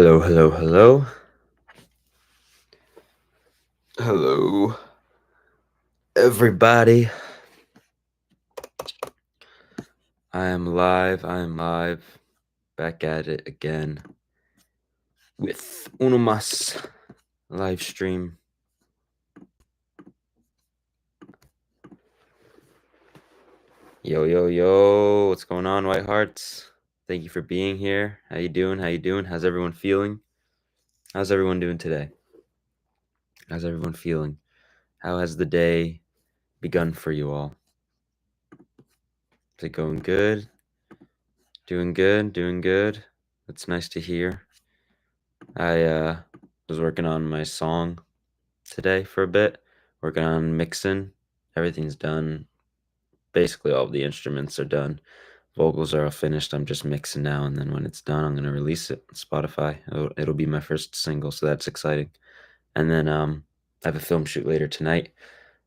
Hello, hello, hello. Hello, everybody. I am live. Back at it again with uno más live stream. Yo, yo, yo. What's going on, White Hearts? Thank you for being here. How you doing? How's everyone feeling? How's everyone doing today? How's everyone feeling? How has the day begun for you all? Is it going good? Doing good. That's nice to hear. I was working on my song today for a bit, working on mixing. Everything's done. Basically, all the instruments are done. Vocals are all finished. I'm just mixing now, and then when it's done, I'm gonna release it on Spotify. It'll be my first single, so that's exciting. And then I have a film shoot later tonight,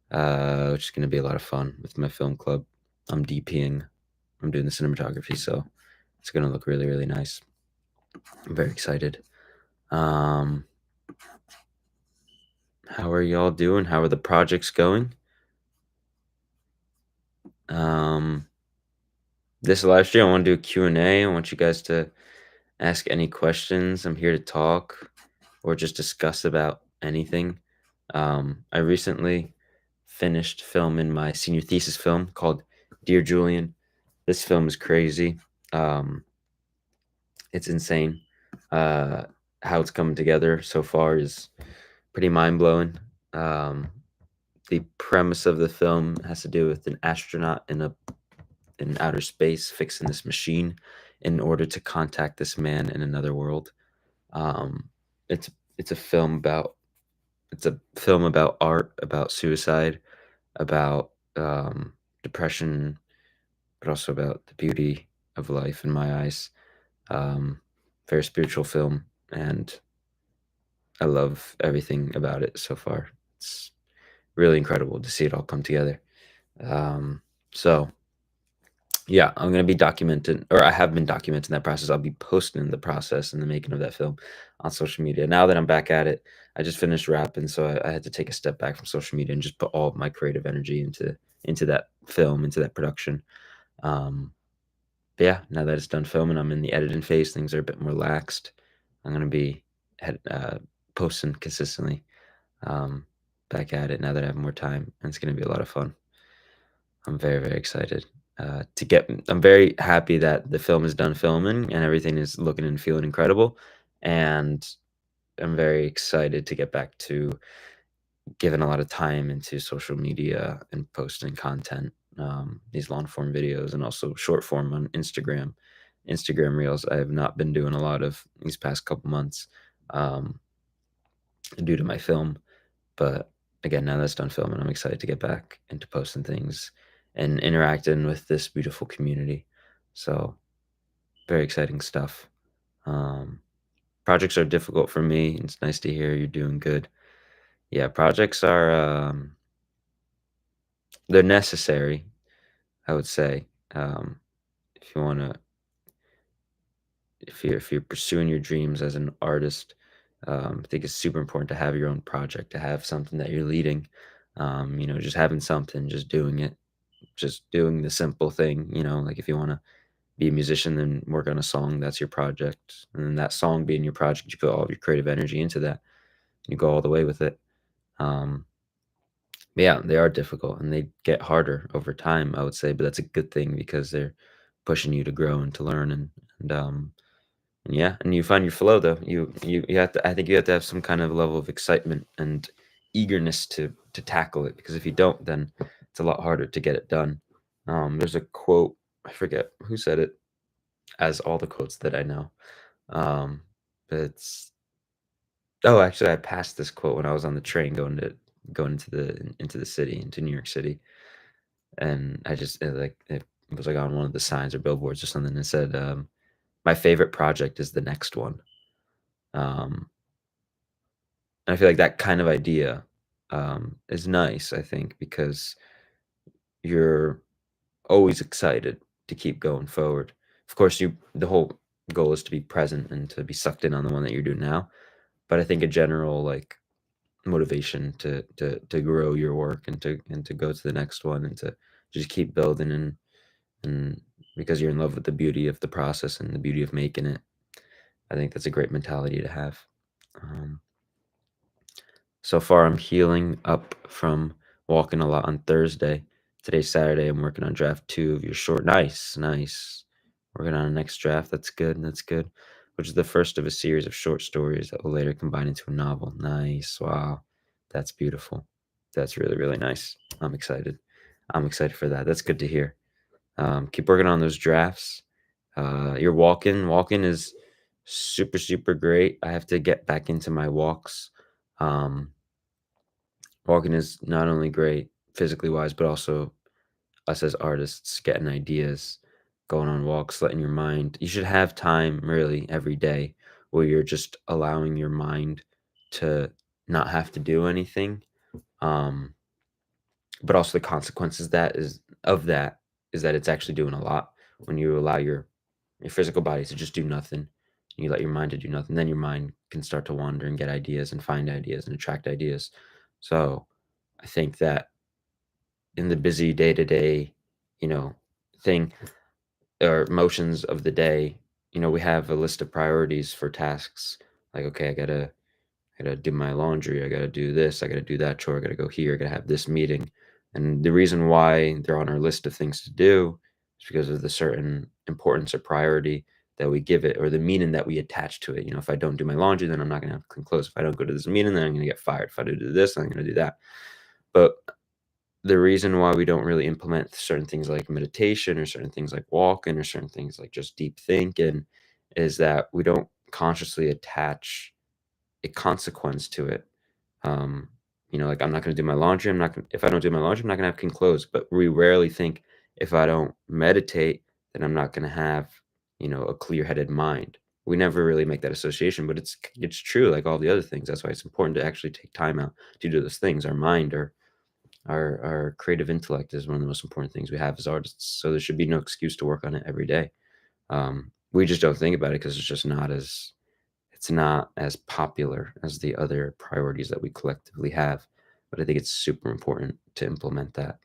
which is gonna be a lot of fun with my film club. I'm DPing. I'm doing the cinematography, so it's gonna look really, really nice. I'm very excited. How are y'all doing? How are the projects going? This live stream, I want to do a Q&A. I want you guys to ask any questions. I'm here to talk or just discuss about anything. I recently finished filming my senior thesis film called Dear Julian. This film is crazy. It's insane. How it's coming together so far is pretty mind-blowing. The premise of the film has to do with an astronaut in outer space fixing this machine in order to contact this man in another world. Um, it's a film about art, about suicide, about depression, but also about the beauty of life in my eyes. Very spiritual film, and I love everything about it so far. It's really incredible to see it all come together. So yeah, I'm gonna be documenting, or I have been documenting that process. I'll be posting the process and the making of that film on social media. Now that I'm back at it, I just finished rapping, so I had to take a step back from social media and just put all of my creative energy into that film, into that production. But yeah, now that it's done filming, I'm in the editing phase. Things are a bit more relaxed. I'm gonna be posting consistently. Back at it now that I have more time, and it's gonna be a lot of fun. I'm very, very excited I'm very happy that the film is done filming and everything is looking and feeling incredible. And I'm very excited to get back to giving a lot of time into social media and posting content, these long form videos and also short form on Instagram Reels. I have not been doing a lot of these past couple months um, due to my film. But again, now that's done filming, I'm excited to get back into posting things and interacting with this beautiful community. So very exciting stuff. Projects are difficult for me. It's nice to hear you're doing good. Yeah, projects are they're necessary, I would say. If you wanna if you're pursuing your dreams as an artist, I think it's super important to have your own project, to have something that you're leading. Just having something, just doing it, just doing the simple thing. Like if you want to be a musician, then work on a song. That's your project, and then that song being your project, you put all of your creative energy into that. You go all the way with it. Um, but yeah, they are difficult and they get harder over time, I would say, but that's a good thing because they're pushing you to grow and to learn and yeah, and you find your flow though. You have to. I think you have to have some kind of level of excitement and eagerness to tackle it, because if you don't, then it's a lot harder to get it done. There's a quote, I forget who said it, as all the quotes that I know. Um, but it's actually I passed this quote when I was on the train going into the city, into New York City, and it was like on one of the signs or billboards or something. It said, "My favorite project is the next one." Um, And I feel like that kind of idea, is nice, I think, because you're always excited to keep going forward. Of course, goal is to be present and to be sucked in on the one that you're doing now. But I think a general like motivation to grow your work and to go to the next one and to just keep building and because you're in love with the beauty of the process and the beauty of making it. I think that's a great mentality to have. Um, so far, I'm healing up from walking a lot on Thursday. Today's Saturday. I'm working on draft 2 of your short. Nice, nice. Working on a next draft. That's good. That's good. Which is the first of a series of short stories that will later combine into a novel. Nice. Wow. That's beautiful. That's really, really nice. I'm excited. I'm excited for that. That's good to hear. Keep working on those drafts. Your walking is super, super great. I have to get back into my walks. Um, Walking is not only great physically wise, but also us as artists getting ideas, going on walks, letting your mind. You should have time really every day where you're just allowing your mind to not have to do anything. Um, but also the consequences that is that it's actually doing a lot when you allow your physical body to just do nothing. You let your mind to do nothing, then your mind can start to wander and get ideas and find ideas and attract ideas. So I think that in the busy day to day, you know, thing or motions of the day, we have a list of priorities for tasks. Like, okay, I gotta do my laundry, I gotta do this, I gotta do that chore, I gotta go here, I gotta have this meeting. And the reason why they're on our list of things to do is because of the certain importance or priority that we give it or the meaning that we attach to it. If I don't do my laundry, then I'm not gonna have clean clothes. If I don't go to this meeting, then I'm gonna get fired. If I do this, then I'm gonna do that. But the reason why we don't really implement certain things like meditation or certain things like walking or certain things like just deep thinking is that we don't consciously attach a consequence to it. Um, like I'm not going to do my laundry. I'm not gonna, if I don't do my laundry, I'm not going to have clean clothes. But we rarely think if I don't meditate, then I'm not going to have, a clear-headed mind. We never really make that association, but it's true. Like all the other things. That's why it's important to actually take time out to do those things. Our mind, our creative intellect is one of the most important things we have as artists. So there should be no excuse to work on it every day. We just don't think about it because it's not as popular as the other priorities that we collectively have. But I think it's super important to implement that.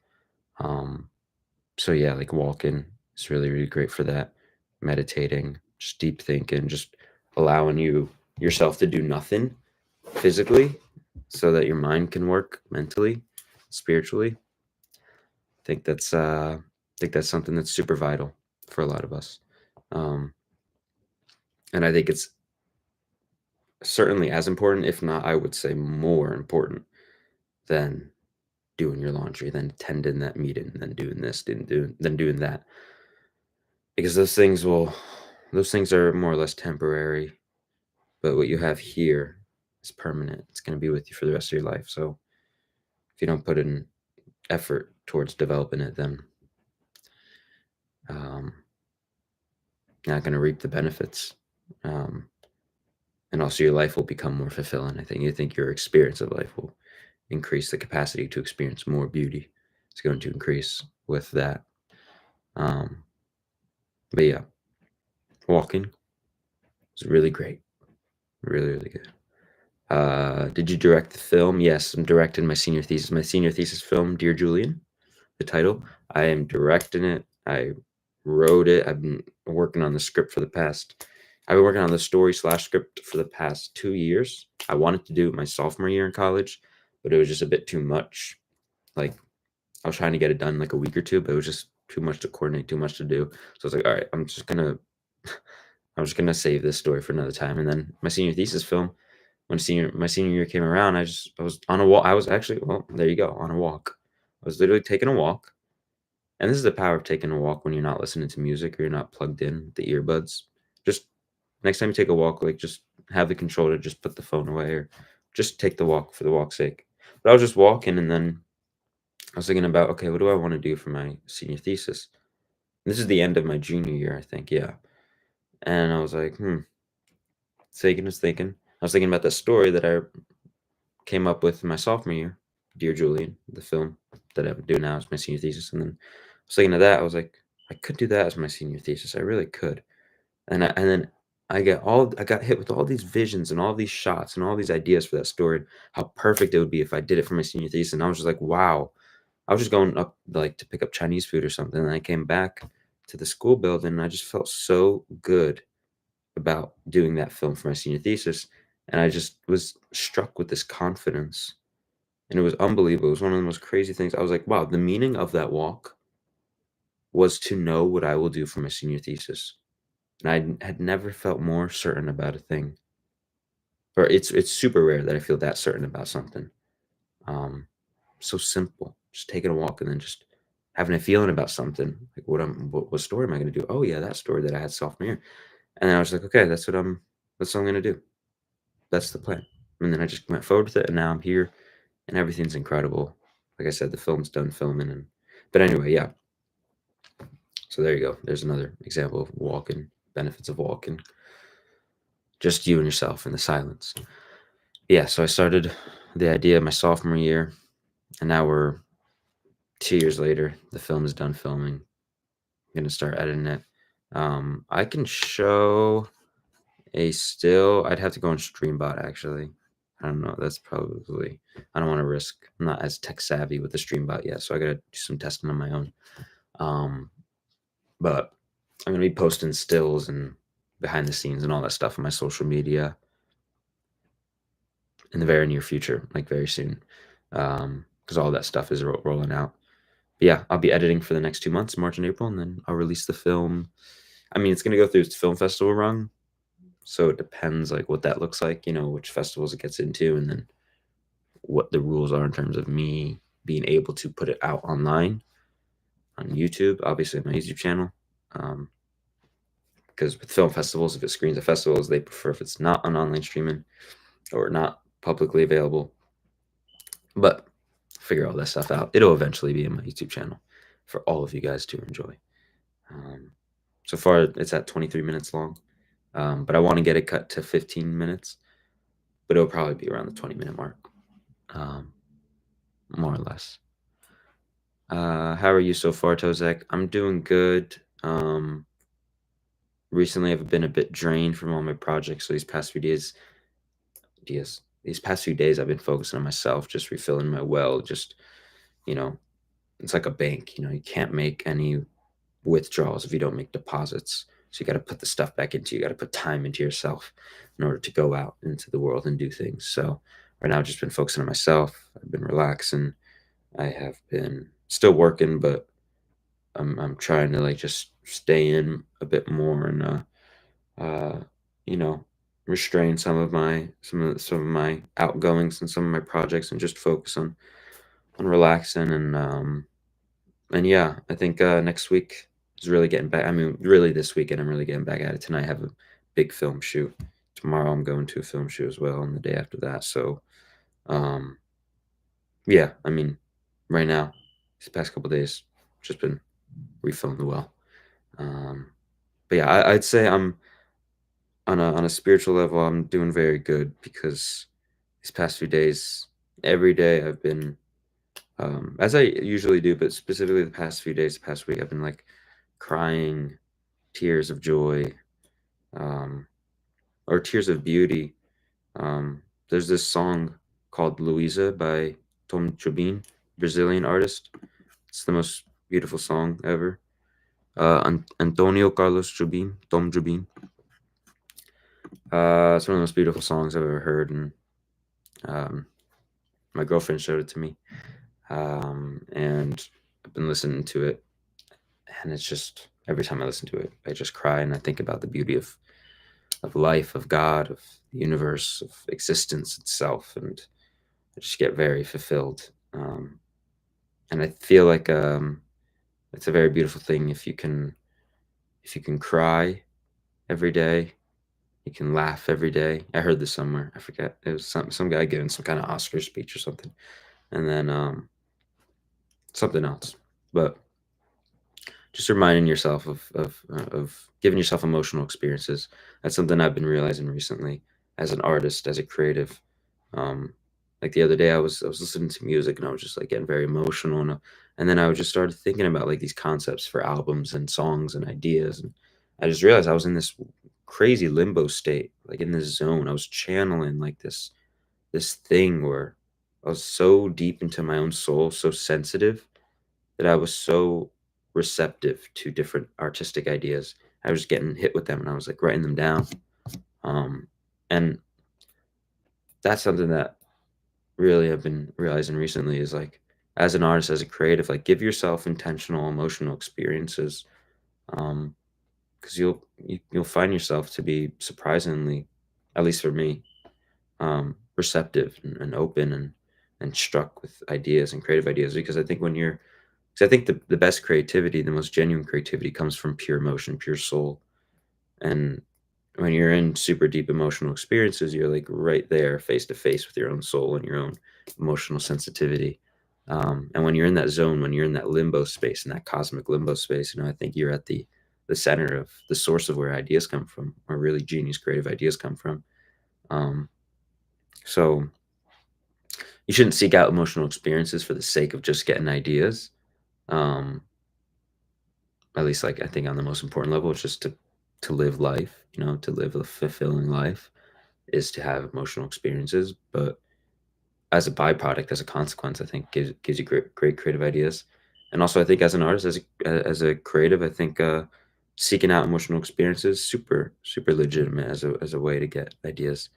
Um, so yeah, like walking is really, really great for that. Meditating, just deep thinking, just allowing yourself to do nothing physically so that your mind can work mentally, spiritually. I think that's something that's super vital for a lot of us. Um, and I think it's certainly as important, if not, I would say more important than doing your laundry, than attending that meeting, than doing this, than doing that. Because those things are more or less temporary, but what you have here is permanent. It's going to be with you for the rest of your life. So if you don't put in effort towards developing it, then um, you're not going to reap the benefits. Um, and also your life will become more fulfilling. I think your experience of life will increase. The capacity to experience more beauty is going to increase with that. um but yeah, walking is really great, really, really good. Did you direct the film? Yes, I'm directing my senior thesis film, Dear Julian, the title. I am directing it. I wrote it. I've been working on the story slash script for the past 2 years. I wanted to do it my sophomore year in college, but it was just a bit too much. Like I was trying to get it done in like a week or two, but it was just too much to coordinate, too much to do. So I was like, all right, I'm just gonna save this story for another time. And then my senior thesis film, my senior year came around, I was on a walk. I was actually, well, there you go, on a walk. I was literally taking a walk. And this is the power of taking a walk when you're not listening to music or you're not plugged in with the earbuds. Just next time you take a walk, like just have the control to just put the phone away or just take the walk for the walk's sake. But I was just walking and then I was thinking about, okay, what do I want to do for my senior thesis? This is the end of my junior year, I think, yeah. And I was like, thinking. I was thinking about the story that I came up with in my sophomore year, Dear Julian, the film that I'm doing now as my senior thesis. And then I was thinking of that. I was like, I could do that as my senior thesis. I really could. And then I got hit with all these visions and all these shots and all these ideas for that story, how perfect it would be if I did it for my senior thesis, and I was just like, "Wow." I was just going up, like, to pick up Chinese food or something, and I came back to the school building, and I just felt so good about doing that film for my senior thesis, and I just was struck with this confidence, and it was unbelievable. It was one of the most crazy things. I was like, "Wow, the meaning of that walk was to know what I will do for my senior thesis." And had never felt more certain about a thing, or it's super rare that I feel that certain about something. Um, so simple, just taking a walk and then just having a feeling about something, like what story am I gonna do? Oh yeah, that story that I had sophomore year. And then I was like, okay, that's what I'm gonna do. That's the plan. And then I just went forward with it, and now I'm here, and everything's incredible. Like I said, the film's done filming, and but anyway, yeah. So there you go. There's another example of walking, benefits of walking. Just you and yourself in the silence. Yeah, so I started the idea my sophomore year, and now we're 2 years later. The film is done filming. I'm gonna start editing it. I can show a still. I'd have to go on Streambot actually. I don't know. That's probably. I don't want to risk. I'm not as tech savvy with the Streambot yet, so I gotta do some testing on my own. Um, but I'm gonna be posting stills and behind the scenes and all that stuff on my social media in the very near future, like very soon, because all that stuff is rolling out. But yeah, I'll be editing for the next 2 months, March and April, and then I'll release the film. I mean, it's gonna go through its film festival run, so it depends like what that looks like, which festivals it gets into, and then what the rules are in terms of me being able to put it out online on YouTube, obviously my YouTube channel. Um, because with film festivals, if it screens at festivals, they prefer if it's not on online streaming or not publicly available. But figure all that stuff out. It'll eventually be in my YouTube channel for all of you guys to enjoy. Um, so far, it's at 23 minutes long, but I want to get it cut to 15 minutes, but it'll probably be around the 20-minute mark, um, more or less. How are you so far, Tozak? I'm doing good. Recently, I've been a bit drained from all my projects, so these past few days, I've been focusing on myself, just refilling my well. Just you know, it's like a bank. You can't make any withdrawals if you don't make deposits. So you got to put the stuff back into you. Got to put time into yourself in order to go out into the world and do things. So right now, I've just been focusing on myself. I've been relaxing. I have been still working, but I'm trying to like just stay in a bit more and uh, you know restrain some of my outgoings and some of my projects and just focus on relaxing and yeah, I think, next week is really getting back. I mean, really this weekend, I'm really getting back at it. Tonight, I have a big film shoot. Tomorrow, I'm going to a film shoot as well, and the day after that. So, um, yeah, I mean, right now, these past couple days, just been refilling the well. Um, but yeah, I'd say I'm on a spiritual level, I'm doing very good because these past few days, every day, I've been as I usually do, but specifically the past few days, the past week, I've been like crying tears of joy, um, or tears of beauty. There's this song called Louisa by Tom Jobim, Brazilian artist. It's the most beautiful song ever. Antonio Carlos Jobim, Tom Jobim. It's one of the most beautiful songs I've ever heard, and um, my girlfriend showed it to me, and I've been listening to it, and it's just every time I listen to it, I just cry and I think about the beauty of life, of God, of the universe, of existence itself, and I just get very fulfilled. And I feel like it's a very beautiful thing if you can cry every day, you can laugh every day. I heard this somewhere. I forget. It was some guy giving some kind of Oscar speech or something, and then something else. But just reminding yourself of giving yourself emotional experiences. That's something I've been realizing recently as an artist, as a creative. Um, like the other day, I was listening to music and I was just like getting very emotional, and then I would just started thinking about like these concepts for albums and songs and ideas, and I just realized I was in this crazy limbo state, like in this zone. I was channeling like this thing where I was so deep into my own soul, so sensitive that I was so receptive to different artistic ideas. I was getting hit with them and I was like writing them down. Um, and that's something that really I've been realizing recently is like as an artist, as a creative, like give yourself intentional emotional experiences. Um, because you'll find yourself to be surprisingly, at least for me, receptive and open and struck with ideas and creative ideas. Because I think when you're, because I think the best creativity, the most genuine creativity, comes from pure emotion, pure soul. And when you're in super deep emotional experiences, you're like right there, face to face with your own soul and your own emotional sensitivity. And when you're in that zone, when you're in that limbo space, in that cosmic limbo space, I think you're at the center of the source of where ideas come from, where really genius creative ideas come from. Um, so you shouldn't seek out emotional experiences for the sake of just getting ideas. Um, at least, like I think on the most important level, it's just to live life. To live a fulfilling life is to have emotional experiences, but as a byproduct, as a consequence, I think gives you great creative ideas. And also, I think as an artist, as a creative, I think seeking out emotional experiences super legitimate as a way to get ideas.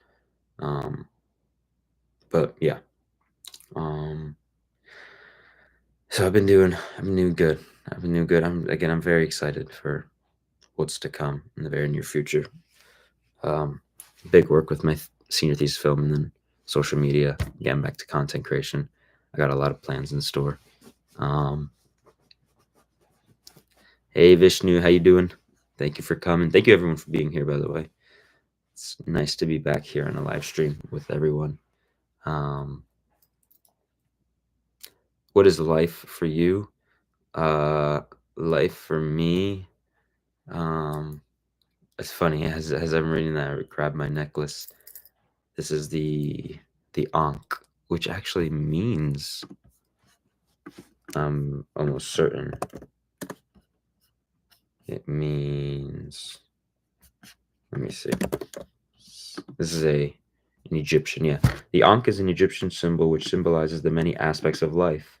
Um, but yeah, um, so I've been doing good. I've been doing good. I'm very excited for what's to come in the very near future. Um, Big work with my senior thesis film and then social media, getting back to content creation. I got a lot of plans in store. Um, hey Vishnu, how you doing? Thank you for coming. Thank you everyone for being here, by the way. It's nice to be back here on a live stream with everyone. Um, what is life for you? Uh, Life for me. Um, it's funny as I'm reading that, I grabbed my necklace. This is the Ankh, which actually means, I'm almost certain it means, let me see. This is an Egyptian, yeah. The Ankh is an Egyptian symbol which symbolizes the many aspects of life,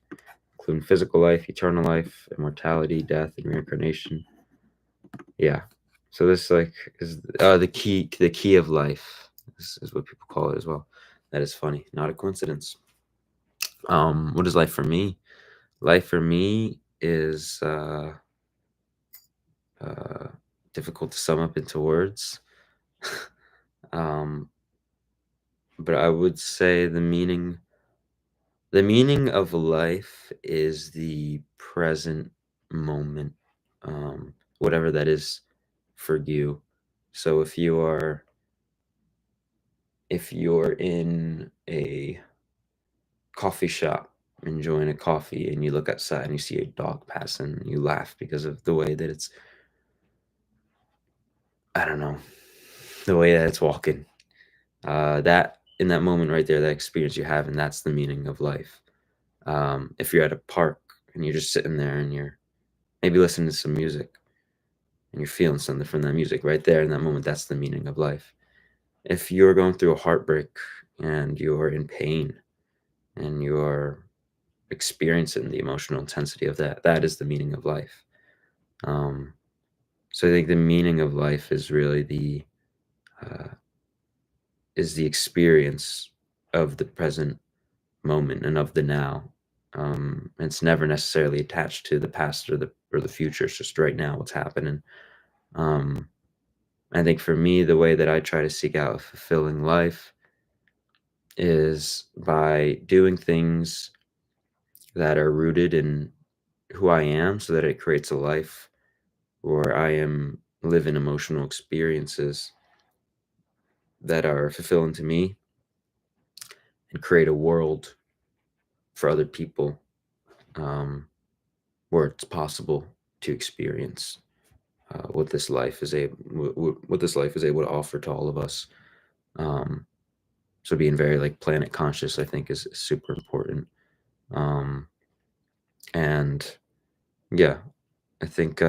including physical life, eternal life, immortality, death, and reincarnation. Yeah. So this like is the key of life is what people call it as well. That is funny, not a coincidence. What is life for me? Life for me is uh, difficult to sum up into words. um, but I would say the meaning of life is the present moment, whatever that is for you. So if you're in a coffee shop enjoying a coffee and you look outside and you see a dog passing, you laugh because of the way that it's, I don't know, the way that it's walking. That in that moment right there, that experience you have, and that's the meaning of life. If you're at a park and you're just sitting there and you're maybe listening to some music and you're feeling something from that music right there in that moment, that's the meaning of life. If you're going through a heartbreak and you're in pain and you're experiencing the emotional intensity of that, that is the meaning of life. Um, so I think the meaning of life is really uh, the experience of the present moment and of the now. It's never necessarily attached to the past or the future. It's just right now what's happening. Um, I think for me, the way that I try to seek out a fulfilling life is by doing things that are rooted in who I am, so that it creates a life where I am living emotional experiences that are fulfilling to me and create a world for other people, um, where it's possible to experience what this life is able to offer to all of us. Um, so being very like planet conscious, I think, is super important. Um, and yeah, I think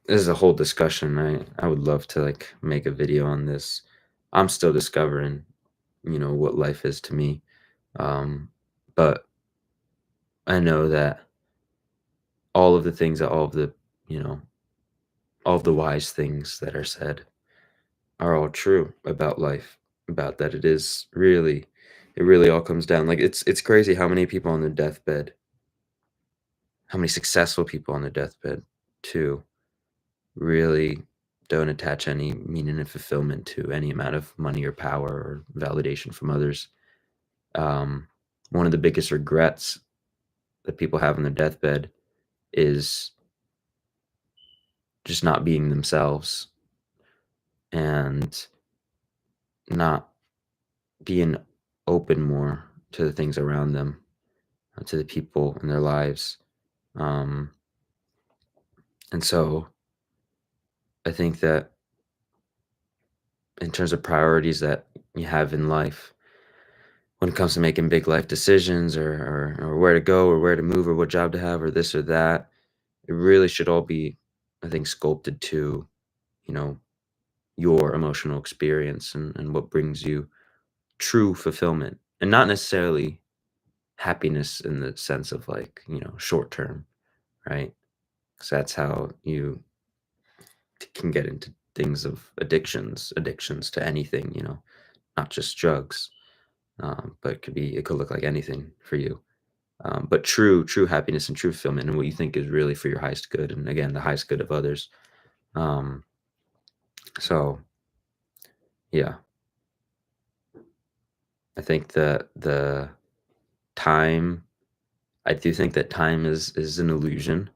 this is a whole discussion. I would love to like make a video on this. I'm still discovering, what life is to me. Um, but I know that all of the things that you know, all of the wise things that are said are all true about life, about that it really all comes down. Like it's crazy how many people on their deathbed, how many successful people on their deathbed too, really don't attach any meaning and fulfillment to any amount of money or power or validation from others. Um, One of the biggest regrets that people have on their deathbed is just not being themselves and not being open more to the things around them, to the people in their lives. Um, and so I think that in terms of priorities that you have in life, when it comes to making big life decisions or where to go or where to move or what job to have or this or that, it really should all be, I think, sculpted to, you know, your emotional experience and what brings you true fulfillment and not necessarily happiness in the sense of like, short term, right? Because that's how you can get into things of addictions to anything, not just drugs, but it could look like anything for you. But true happiness and true fulfillment and what you think is really for your highest good, and again, the highest good of others. Um, so yeah, I think that the time, I do think that time is an illusion.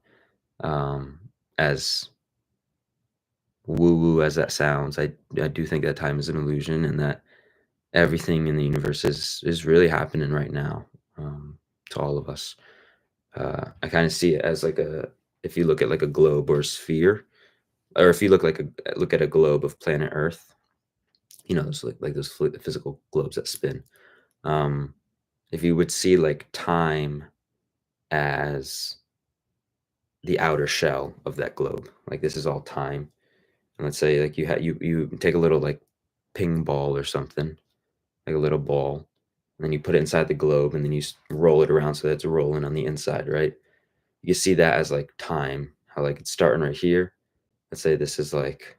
Um, as woo woo as that sounds, I do think that time is an illusion and that everything in the universe is really happening right now, to all of us. I kind of see it as like if you look at like a globe or a sphere, or if you look at a globe of planet Earth, those like those physical globes that spin. Um, if you would see like time as the outer shell of that globe, like this is all time. And let's say like you take a little like ping ball or something, like a little ball, and then you put it inside the globe, and then you roll it around so that it's rolling on the inside, right? You see that as like time, how like it's starting right here. Let's say this is like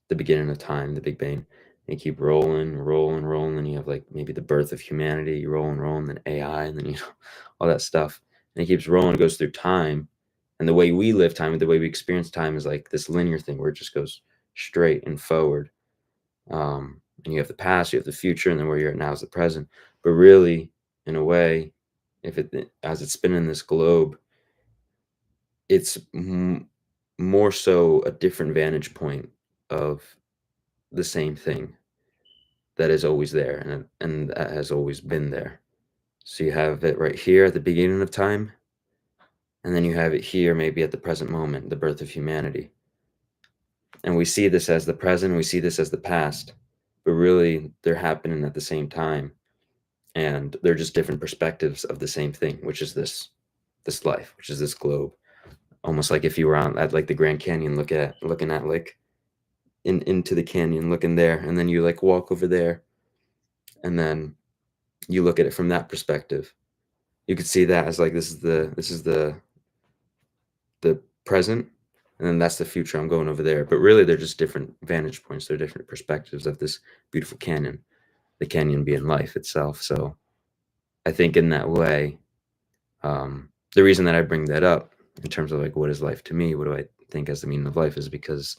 the beginning of time, the Big Bang. And you keep rolling, rolling, rolling, and you have like maybe the birth of humanity. You roll and roll, and then AI, and then all that stuff. And it keeps rolling, it goes through time. And the way we live time, and the way we experience time is like this linear thing where it just goes straight and forward. And you have the past, you have the future, and then where you're at now is the present. But really, in a way, if it as it's spinning this globe, it's more so a different vantage point of the same thing that is always there and that has always been there. So you have it right here at the beginning of time, and then you have it here maybe at the present moment, the birth of humanity. And we see this as the present, we see this as the past, but really they're happening at the same time. And they're just different perspectives of the same thing, which is this life, which is this globe. Almost like if you were on at like the Grand Canyon, looking at like into the canyon, looking there, and then you like walk over there, and then you look at it from that perspective. You could see that as like this is the present, and then that's the future. I'm going over there, but really they're just different vantage points. They're different perspectives of this beautiful canyon. The canyon being life itself. So I think in that way, the reason that I bring that up in terms of like what is life to me, what do I think as the meaning of life, is because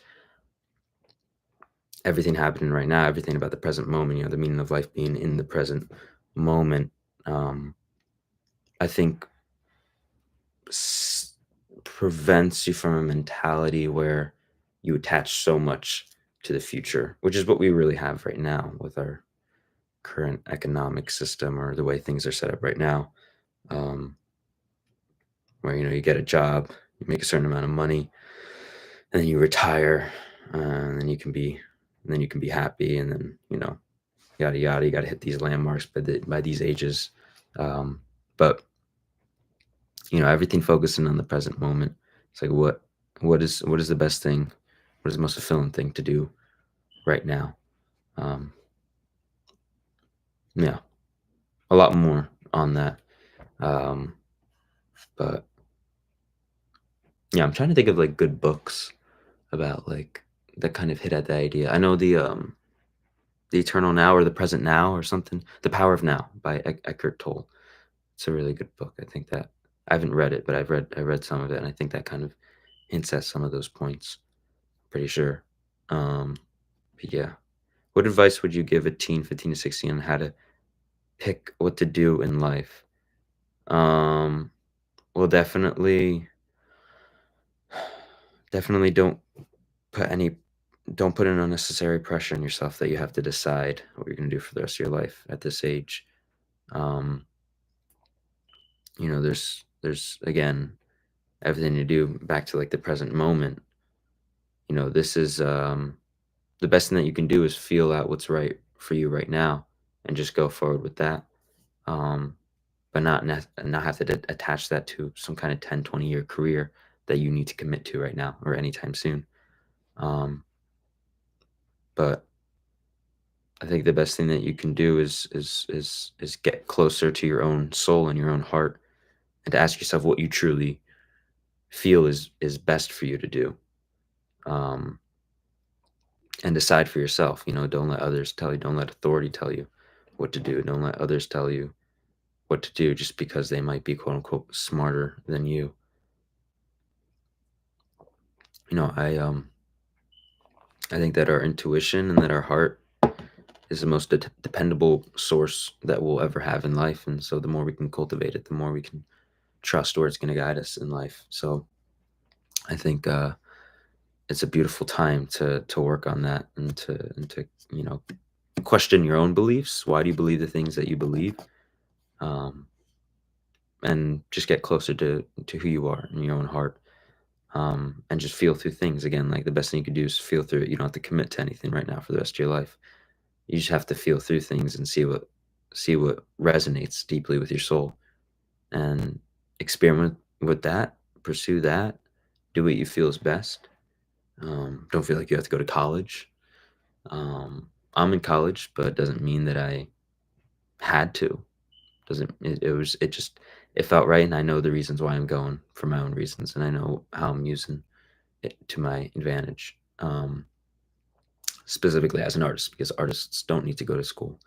everything happening right now, everything about the present moment, the meaning of life being in the present moment, um, I think prevents you from a mentality where you attach so much to the future, which is what we really have right now with our current economic system or the way things are set up right now, um, where you get a job, you make a certain amount of money, and then you retire, and then you can be happy, and then yada yada. You got to hit these landmarks by these ages, but everything focusing on the present moment. It's like what is the best thing? What is the most fulfilling thing to do right now? Um, yeah, a lot more on that. Um, but yeah, I'm trying to think of like good books about like that kind of hit at the idea. I know the Eternal Now or the Present Now or something. The Power of Now by Eckhart Tolle. It's a really good book. I think that I haven't read it, but I read some of it, and I think that kind of hints at some of those points. Pretty sure. Um, but yeah, what advice would you give a teen, 15 to 16, on how to pick what to do in life? Um, well, definitely put any don't put an unnecessary pressure on yourself that you have to decide what you're going to do for the rest of your life at this age. Um, there's again everything to do back to like the present moment. This is the best thing that you can do is feel out what's right for you right now and just go forward with that. Um, but not have to attach that to some kind of 10, 20 year career that you need to commit to right now or anytime soon. Um, but I think the best thing that you can do is get closer to your own soul and your own heart, and to ask yourself what you truly feel is best for you to do. Um, and decide for yourself. Don't let others tell you. Don't let authority tell you what to do. Don't let others tell you what to do just because they might be quote unquote smarter than you. I think that our intuition and that our heart is the most dependable source that we'll ever have in life, and so the more we can cultivate it, the more we can trust where it's going to guide us in life. So I think it's a beautiful time to work on that, and to question your own beliefs. Why do you believe the things that you believe? Um, and just get closer to who you are in your own heart. And just feel through things. Again, like the best thing you can do is feel through it. You don't have to commit to anything right now for the rest of your life. You just have to feel through things and see what resonates deeply with your soul, and experiment with that, pursue that, do what you feel is best. Don't feel like you have to go to college. I'm in college, but it doesn't mean that I had to. Doesn't it felt right, and I know the reasons why I'm going for my own reasons, and I know how I'm using it to my advantage. Specifically as an artist, because artists don't need to go to school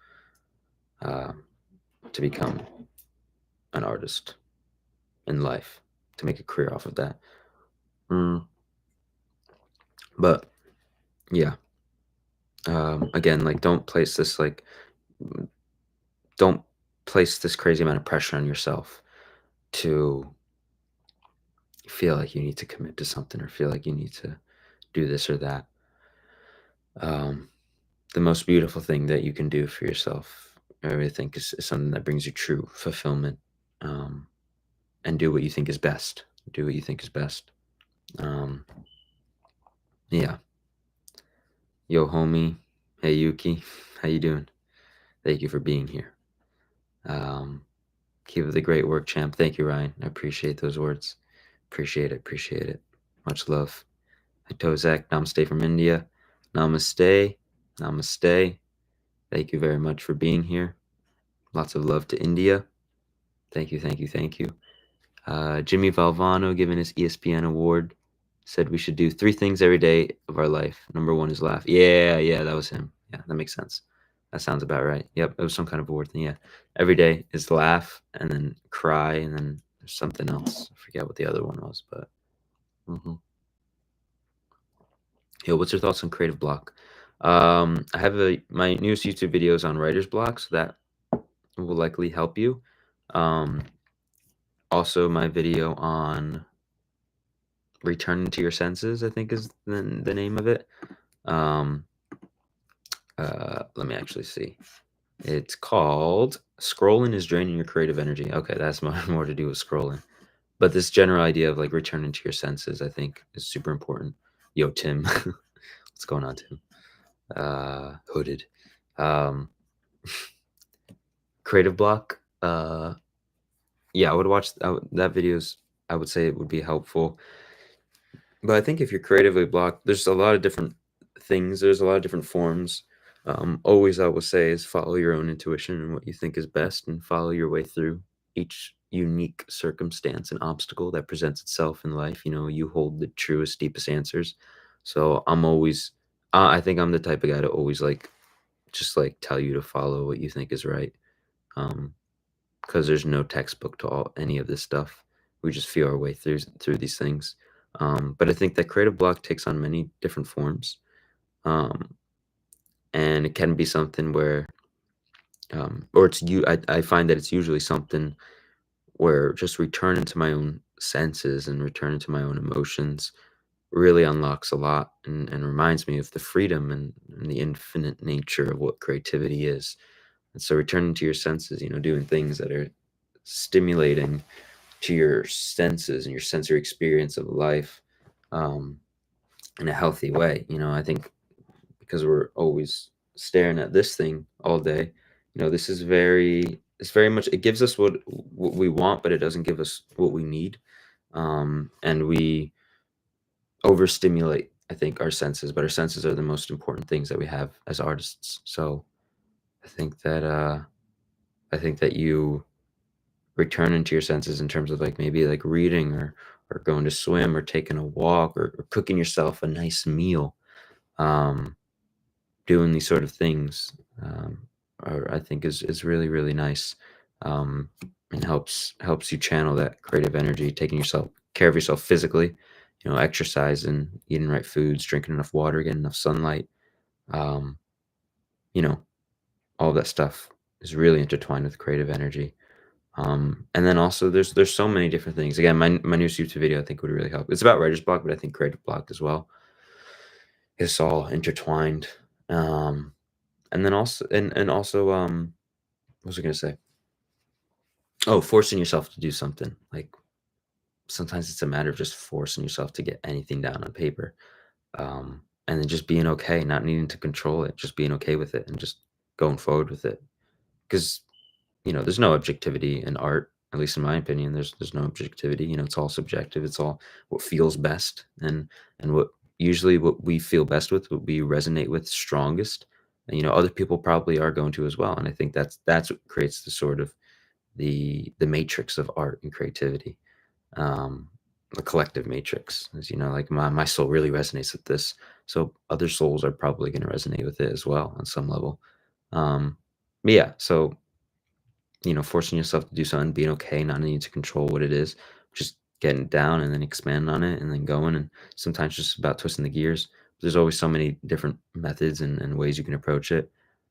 uh, to become an artist in life, to make a career off of that. Mm, but yeah, again, like don't place this crazy amount of pressure on yourself to feel like you need to commit to something or feel like you need to do this or that. Um, the most beautiful thing that you can do for yourself, I really think, is something that brings you true fulfillment. Um, and do what you think is best. Do what you think is best. Um, yeah. Yo, homie. Hey, Yuki. How you doing? Thank you for being here. Um, keep up the great work, champ. Thank you, Ryan. I appreciate those words. Appreciate it. Appreciate it. Much love. Hi, Tozak. Namaste from India. Namaste. Namaste. Thank you very much for being here. Lots of love to India. Thank you. Thank you. Thank you. Jimmy Valvano, given his ESPN award, said we should do 3 things every day of our life. Number 1 is laugh. Yeah, that was him. Yeah, that makes sense. That sounds about right. Yep, it was some kind of award thing. Yeah, every day is laugh, and then cry, and then there's something else. I forget what the other one was, but. Yo, what's your thoughts on creative block? I have my newest YouTube videos on writer's block, so that will likely help you. Um, Also, my video on returning to your senses, I think, is the name of it. Um, Let me actually see. It's called "Scrolling is Draining Your Creative Energy." Okay, that's more to do with scrolling. But this general idea of like returning to your senses, I think, is super important. Yo, Tim, what's going on, Tim? Hooded. Um, creative block. Yeah, I would watch that videos. I would say it would be helpful. But I think if you're creatively blocked, there's a lot of different things. There's a lot of different forms. Always, I will say, is follow your own intuition and what you think is best, and follow your way through each unique circumstance and obstacle that presents itself in life. You hold the truest, deepest answers. So I'm always, I think I'm the type of guy to always just tell you to follow what you think is right. Um, because there's no textbook to any of this stuff. We just feel our way through these things. But I think that creative block takes on many different forms, um, and it can be something where, or it's you. I find that it's usually something where just returning to my own senses and returning to my own emotions really unlocks a lot, and reminds me of the freedom and the infinite nature of what creativity is. And so returning to your senses, doing things that are stimulating to your senses and your sensory experience of life, um, in a healthy way. I think because we're always staring at this thing all day, this is it's very much, it gives us what we want, but it doesn't give us what we need. And we overstimulate, I think, our senses, but our senses are the most important things that we have as artists. So I think that you return into your senses in terms of maybe reading, or going to swim, or taking a walk, or cooking yourself a nice meal, um, doing these sort of things, I think is really, really nice, um, and helps you channel that creative energy, taking yourself care of yourself physically, exercising, eating right foods, drinking enough water, getting enough sunlight, um, you know all that stuff is really intertwined with creative energy. And then also there's so many different things. Again, my newest YouTube video I think would really help. It's about writer's block, but I think creative block as well. It's all intertwined. Um, and then also and also what was I gonna say? Oh, forcing yourself to do something. Like sometimes it's a matter of just forcing yourself to get anything down on paper. And then just being okay, not needing to control it, just being okay with it and just going forward with it. Because there's no objectivity in art, at least in my opinion. There's no objectivity. It's all subjective. It's all what feels best, and what we feel best with, what we resonate with strongest. And other people probably are going to as well. And I think that's what creates the sort of the matrix of art and creativity. Um, the collective matrix is, like my soul really resonates with this. So other souls are probably going to resonate with it as well on some level. But yeah, so forcing yourself to do something, being okay, not needing to control what it is, just getting down and then expanding on it and then going. And sometimes just about twisting the gears. There's always so many different methods and ways you can approach it.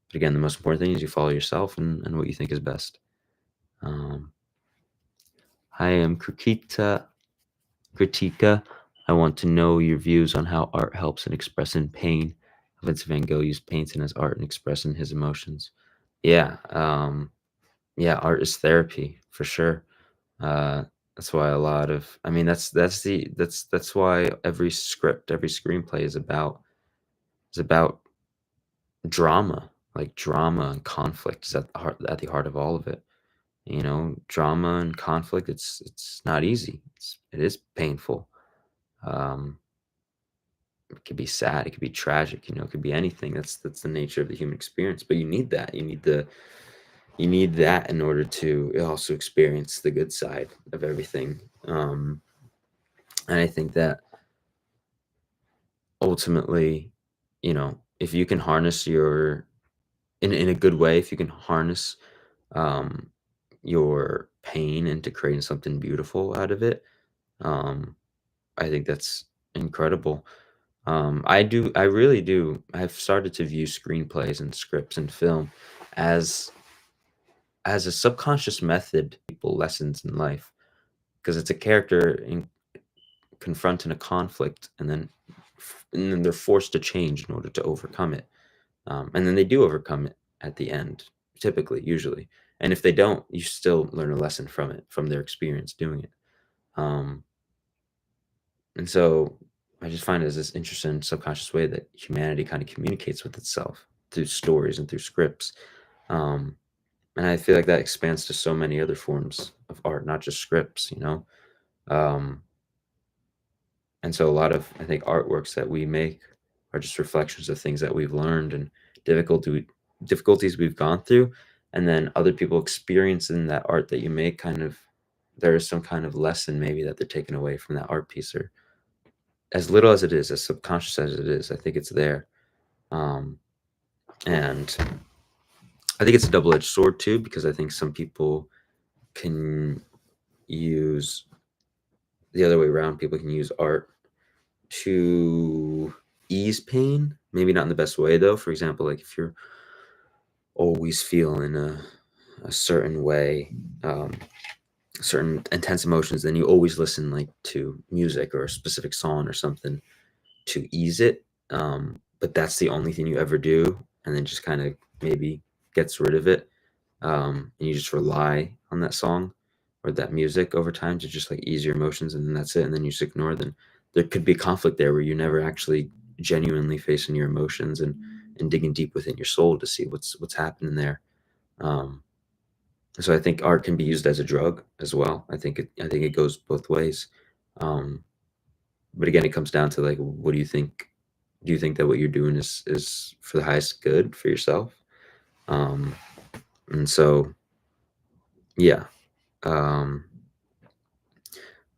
But again, the most important thing is you follow yourself and what you think is best. Um, I am Kritika. I want to know your views on how art helps in expressing pain. Vincent Van Gogh used painting as art in expressing his emotions. Yeah, yeah, art is therapy for sure. That's why a lot of I mean, that's why every script, every screenplay is about drama. Like drama and conflict is at the heart of all of it. Drama and conflict, it's not easy. It is painful. Um, it could be sad, it could be tragic, it could be anything. That's the nature of the human experience. But you need that. You need that in order to also experience the good side of everything. And I think that ultimately, if you can harness in a good way, if you can harness um, your pain into creating something beautiful out of it, um, I think that's incredible. I really do. I've started to view screenplays and scripts and film as a subconscious method, people lessons in life, because it's a character confronting a conflict, and then they're forced to change in order to overcome it, and then they do overcome it at the end, typically, usually. And if they don't, you still learn a lesson from it, from their experience doing it. um, and so I just find it as this interesting subconscious way that humanity kind of communicates with itself through stories and through scripts. um, and I feel like that expands to so many other forms of art, not just scripts. um, And so a lot of, I think, artworks that we make are just reflections of things that we've learned and difficulties we've gone through, and then other people experiencing that art that you make. Kind of, there is some kind of lesson maybe that they're taking away from that art piece, or as little as it is, as subconscious as it is. I think it's there, um, and I think it's a double-edged sword too, because I think some people can use the other way around. People can use art to ease pain, maybe not in the best way though. For example, like if you're always feeling a certain way, certain intense emotions, then you always listen like to music or a specific song or something to ease it. But that's the only thing you ever do, and then just kind of maybe gets rid of it. And you just rely on that song or that music over time to just like ease your emotions, and then that's it. And then you just ignore them. There could be conflict there where you're never actually genuinely facing your emotions and digging deep within your soul to see what's happening there. Um, so I think art can be used as a drug as well. I think it goes both ways. Um, but again, it comes down to like, what do you think? Do you think that what you're doing is for the highest good for yourself? Um, and so yeah. Um,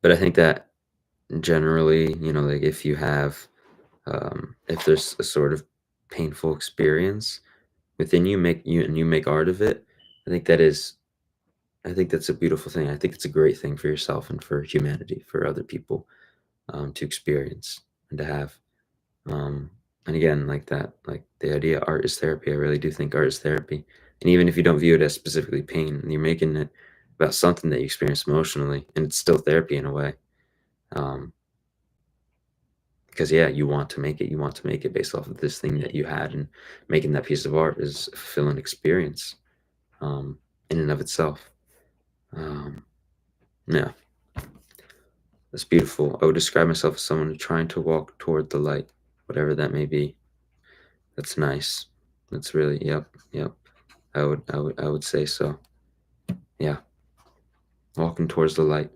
but I think that generally, like if you have, if there's a sort of painful experience within you, you make art of it. I think that is, I think that's a beautiful thing. I think it's a great thing for yourself and for humanity, for other people, to experience and to have. Um, and again, like that, like the idea art is therapy. I really do think art is therapy. And even if you don't view it as specifically pain, you're making it about something that you experience emotionally, and it's still therapy in a way. Um, because yeah, you want to make it based off of this thing that you had, and making that piece of art is a fulfilling experience, in and of itself. Um, yeah, that's beautiful. I would describe myself as someone trying to walk toward the light, whatever that may be. That's nice. That's really, yep, yep. I would say so. Yeah, walking towards the light.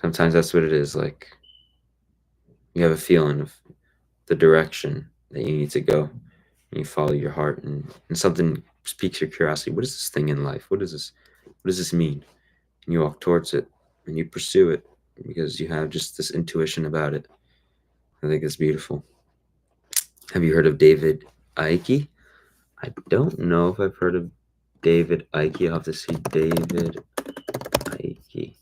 Sometimes that's what it is. Like you have a feeling of the direction that you need to go, and you follow your heart, and something piques your curiosity. What is this thing in life? What does this mean? And you walk towards it, and you pursue it because you have just this intuition about it. I think it's beautiful. Have you heard of David Icke? I don't know if I've heard of David Icke. I'll have to see David Icke.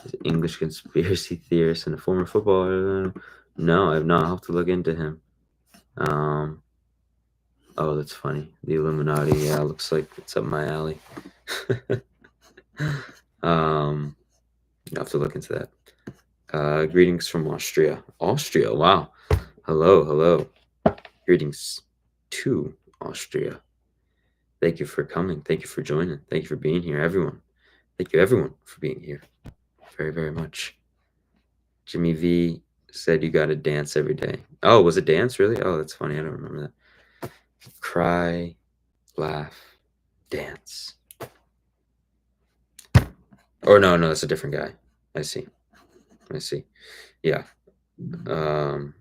He's an English conspiracy theorist and a former footballer. No, I've not. I'll have to look into him. Um, oh, that's funny. The Illuminati. Yeah, looks like it's up my alley. um, I'll have to look into that. Greetings from Austria. Austria, wow. Hello, hello. Greetings to Austria. Thank you for coming. Thank you for joining. Thank you for being here, everyone. Thank you, everyone, for being here. Very, very much. Jimmy V said you got to dance every day. Oh, was it dance, really? Oh, that's funny. I don't remember that. Cry, laugh, dance. Or no, that's a different guy. I see. Yeah. Oh,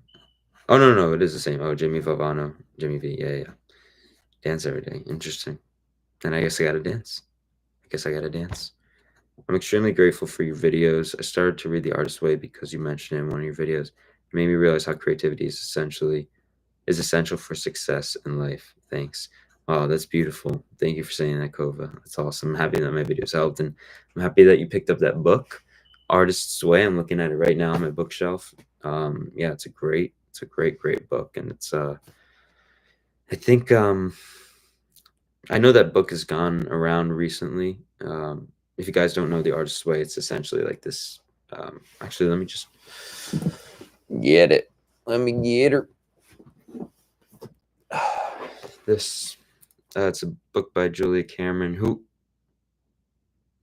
no, it is the same. Oh, Jimmy Valvano. Jimmy V. Yeah. Dance every day. Interesting. And I guess I got to dance. I'm extremely grateful for your videos. I started to read The Artist's Way because you mentioned it in one of your videos. It made me realize how creativity is essential for success in life. Thanks. Oh, that's beautiful. Thank you for saying that, Kova. That's awesome. I'm happy that my videos helped, and I'm happy that you picked up that book, Artist's Way. I'm looking at it right now on my bookshelf. Yeah, it's a great book, and it's I think I know that book has gone around recently. If you guys don't know The Artist's Way, it's essentially like this. Actually, let me just get it. Let me get her. This it's a book by Julia Cameron. Who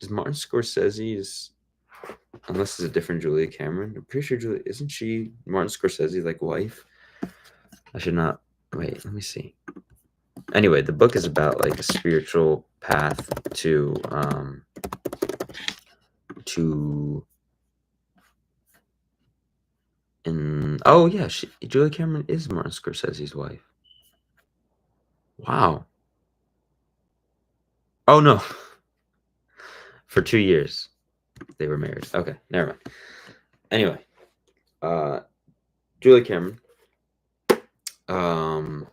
is Martin Scorsese? Unless it's a different Julia Cameron. I'm pretty sure Julia isn't she Martin Scorsese like wife? I should not wait. Let me see. Anyway, the book is about like a spiritual path to And oh yeah, Julia Cameron is Martin Scorsese's wife. Wow. Oh no, for 2 years they were married. Okay, never mind. Anyway, uh, Julia Cameron, um,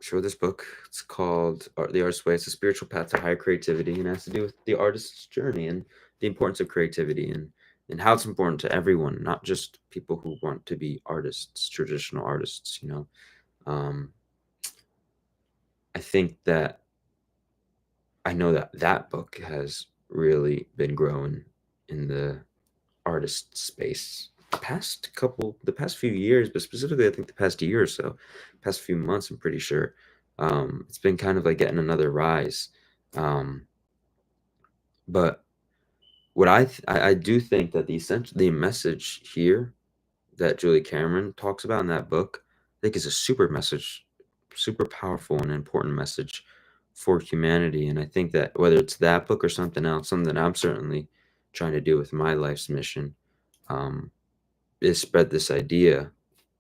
she wrote this book. It's called The Artist's Way. It's a spiritual path to higher creativity, and it has to do with the artist's journey and the importance of creativity and how it's important to everyone, not just people who want to be artists, traditional artists. Um, I think that I know that that book has really been growing in the artist space the past few years, but specifically I think the past year or so, past few months, I'm pretty sure. It's been kind of like getting another rise. Um, but I do think that the message here that Julie Cameron talks about in that book, I think is a super message, super powerful and important message for humanity. And I think that whether it's that book or something else, something that I'm certainly trying to do with my life's mission, um, is spread this idea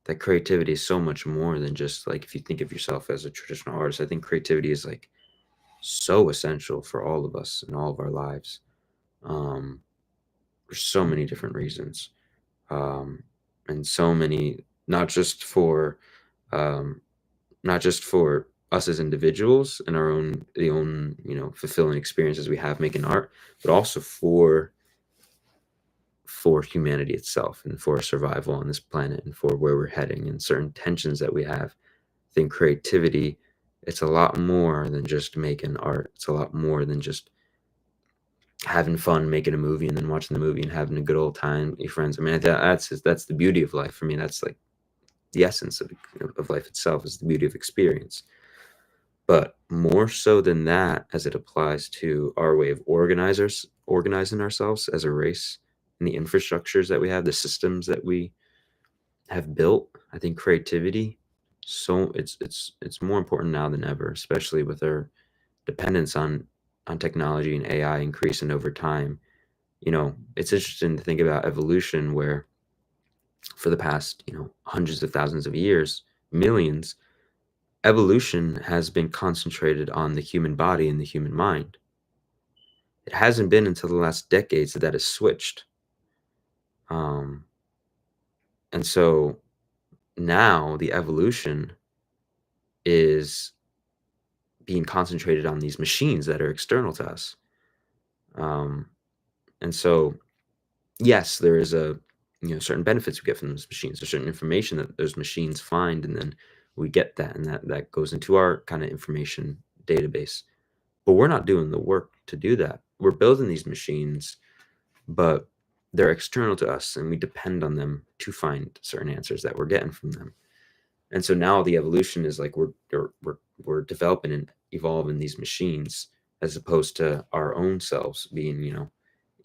that creativity is so much more than just like if you think of yourself as a traditional artist. I think creativity is like so essential for all of us in all of our lives, um, for so many different reasons, um, and so many not just for um, not just for us as individuals and our own the own fulfilling experiences we have making art, but also for humanity itself and for survival on this planet and for where we're heading and certain tensions that we have. I think creativity, it's a lot more than just making art. It's a lot more than just having fun making a movie and then watching the movie and having a good old time with your friends. I mean, that's the beauty of life for me. That's like the essence of life itself is the beauty of experience. But more so than that, as it applies to our way of organizing ourselves as a race and the infrastructures that we have, the systems that we have built, I think creativity, so it's more important now than ever, especially with our dependence on technology and AI increasing over time. It's interesting to think about evolution where for the past, hundreds of thousands of years, millions, evolution has been concentrated on the human body and the human mind. It hasn't been until the last decades that has switched. Um, and so now the evolution is being concentrated on these machines that are external to us. Um, and so, yes, there is certain benefits we get from those machines. There's certain information that those machines find, and then we get that, and that goes into our kind of information database. But we're not doing the work to do that. We're building these machines, but they're external to us, and we depend on them to find certain answers that we're getting from them. And so now the evolution is like we're developing and evolving these machines as opposed to our own selves being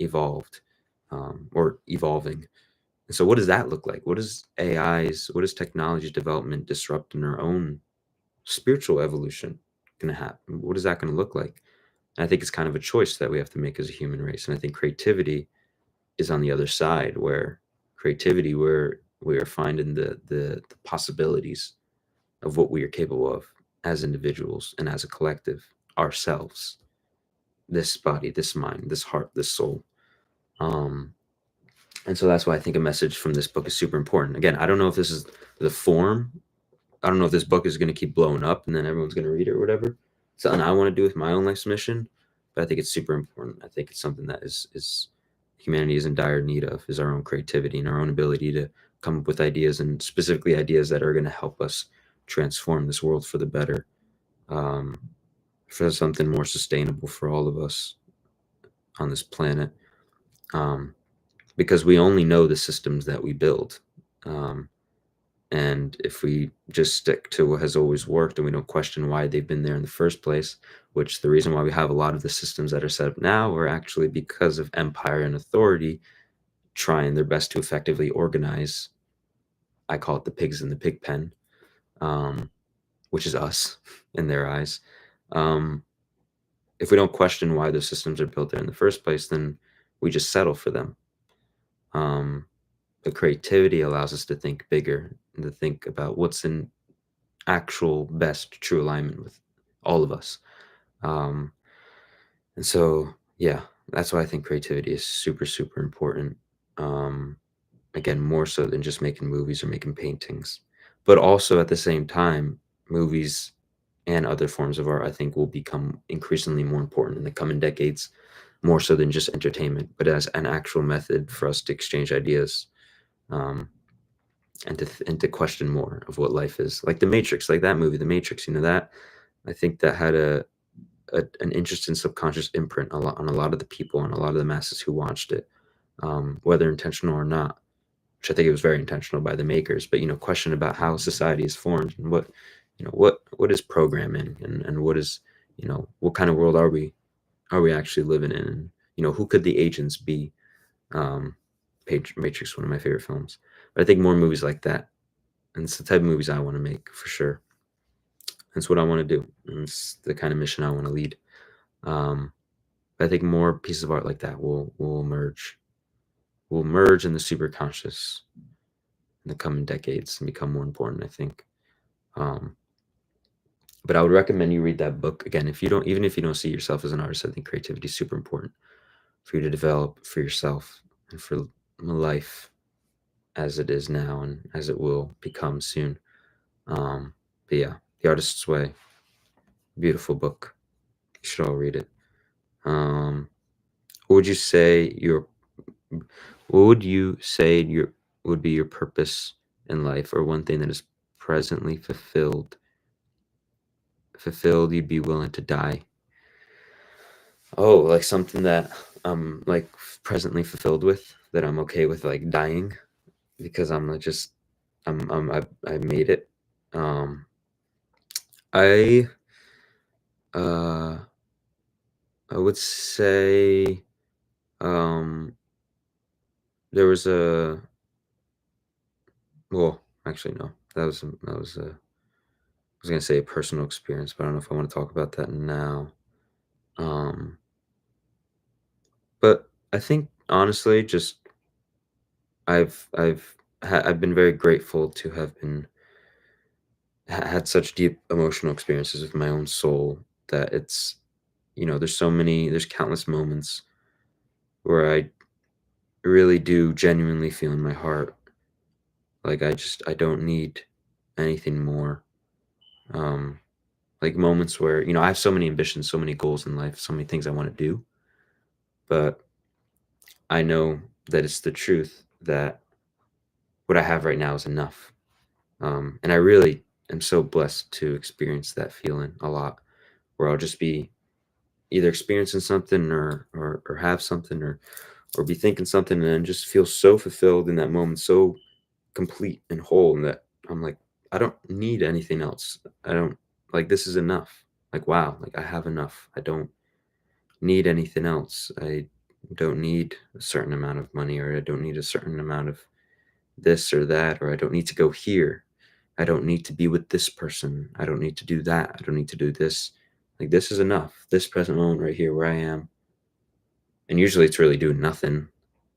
evolved, or evolving. And so what does that look like? What is technology development disrupting our own spiritual evolution going to happen? What is that going to look like? And I think it's kind of a choice that we have to make as a human race. And I think creativity is on the other side, where creativity, where we are finding the possibilities of what we are capable of as individuals and as a collective, ourselves, this body, this mind, this heart, this soul. Um, and so that's why I think a message from this book is super important. Again, I don't know if this is the form. I don't know if this book is going to keep blowing up and then everyone's going to read it or whatever. It's something I want to do with my own life's mission, but I think it's super important. I think it's something that is humanity is in dire need of, is our own creativity and our own ability to come up with ideas, and specifically ideas that are going to help us transform this world for the better, um, for something more sustainable for all of us on this planet. Um, because we only know the systems that we build. Um, and if we just stick to what has always worked and we don't question why they've been there in the first place, which the reason why we have a lot of the systems that are set up now are actually because of empire and authority trying their best to effectively organize. I call it the pigs in the pig pen, um, which is us in their eyes. Um, if we don't question why those systems are built there in the first place, then we just settle for them. Um, But creativity allows us to think bigger and to think about what's in actual best true alignment with all of us. Um, and so, yeah, that's why I think creativity is super, super important. Um, Again, more so than just making movies or making paintings. But also at the same time, movies and other forms of art, I think, will become increasingly more important in the coming decades, more so than just entertainment, but as an actual method for us to exchange ideas, um, and to question more of what life is. Like The Matrix, like that movie, The Matrix. That I think that had an interesting subconscious imprint a lot on a lot of the people and a lot of the masses who watched it, whether intentional or not. Which I think it was very intentional by the makers. But question about how society is formed and what is programming, and what is what kind of world are we actually living in, and who could the agents be? Um, Matrix, one of my favorite films. But I think more movies like that, and it's the type of movies I want to make for sure. That's what I want to do, and it's the kind of mission I want to lead. Um, I think more pieces of art like that will emerge, in the super conscious in the coming decades and become more important, I think. Um, but I would recommend you read that book again. If you don't, even if you don't see yourself as an artist, I think creativity is super important for you to develop for yourself and for life as it is now and as it will become soon. But yeah, The Artist's Way, beautiful book. You should all read it. What would you say your what would you say your would be your purpose in life, or one thing that is presently fulfilled you'd be willing to die? Oh, like something that I'm like presently fulfilled with, that I'm okay with like dying because I'm like just I made it. Um I uh I would say there was a well, actually no. I was gonna say a personal experience, but I don't know if I want to talk about that now. Um but I think honestly just I've been very grateful to have been had such deep emotional experiences with my own soul that it's there's countless moments where I really do genuinely feel in my heart like I don't need anything more. um like moments where I have so many ambitions, so many goals in life, so many things I want to do, but I know that it's the truth that what I have right now is enough. And I really am so blessed to experience that feeling a lot, where I'll just be either experiencing something or have something or be thinking something and then just feel so fulfilled in that moment, so complete and whole, and that I'm like, I don't need anything else. I don't like this is enough. Like wow, like I have enough. I don't need anything else. I don't need a certain amount of money, or I don't need a certain amount of this or that, or I don't need to go here. I don't need to be with this person. I don't need to do that. I don't need to do this. Like this is enough. This present moment right here where I am. And usually it's really doing nothing.